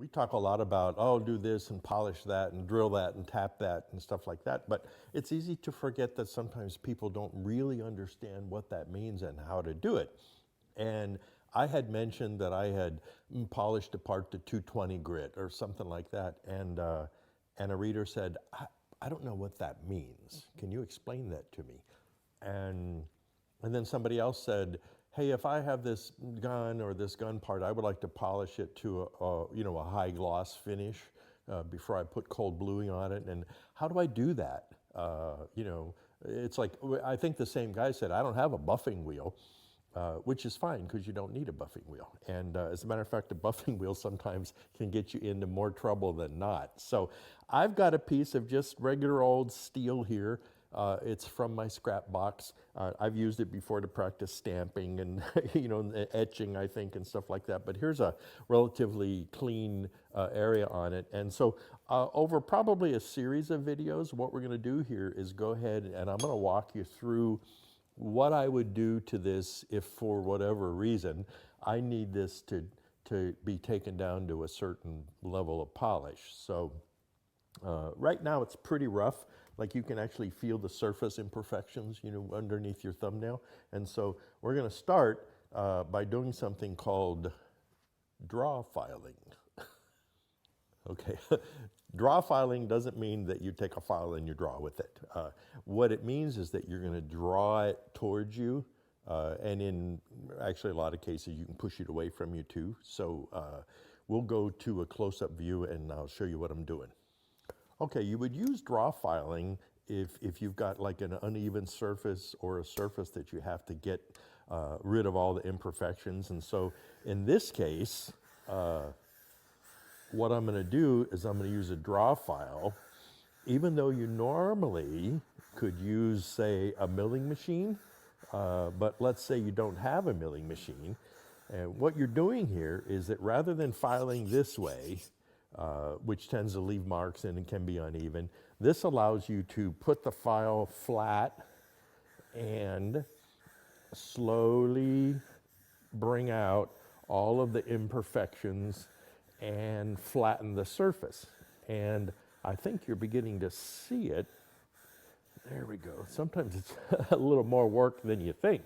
We talk a lot about, oh, do this and polish that and drill that and tap that and stuff like that. But it's easy to forget that sometimes people don't really understand what that means and how to do it. And I had mentioned that I had polished apart the 220 grit or something like that. And a reader said, I don't know what that means. Can you explain that to me? And and then somebody else said, "Hey, if I have this gun or this gun part, I would like to polish it to a high gloss finish before I put cold bluing on it. And how do I do that? It's like I think the same guy said, I don't have a buffing wheel." Which is fine because you don't need a buffing wheel. And as a matter of fact, a buffing wheel sometimes can get you into more trouble than not. So I've got a piece of just regular old steel here. It's from my scrap box. I've used it before to practice stamping and etching, I think, and stuff like that. But here's a relatively clean area on it. And so over probably a series of videos, what we're going to do here is go ahead and I'm going to walk you through what I would do to this if for whatever reason I need this to be taken down to a certain level of polish. So right now it's pretty rough, like you can actually feel the surface imperfections underneath your thumbnail. And so we're going to start by doing something called draw filing. Okay, draw filing doesn't mean that you take a file and you draw with it. What it means is that you're going to draw it towards you, and in actually a lot of cases you can push it away from you too. So we'll go to a close-up view and I'll show you what I'm doing. Okay, you would use draw filing if you've got like an uneven surface or a surface that you have to get rid of all the imperfections. And so in this case, what I'm going to do is I'm going to use a draw file, even though you normally could use, say, a milling machine, but let's say you don't have a milling machine. And what you're doing here is that rather than filing this way, which tends to leave marks and it can be uneven, this allows you to put the file flat and slowly bring out all of the imperfections and flatten the surface. And I think you're beginning to see it. There we go. Sometimes it's a little more work than you think.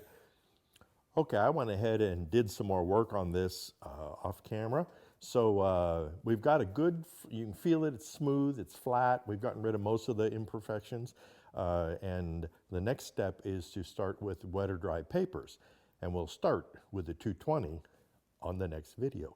Okay, I went ahead and did some more work on this off camera. So we've got a good, you can feel it, it's smooth, it's flat. We've gotten rid of most of the imperfections. And the next step is to start with wet or dry papers. And we'll start with the 220 on the next video.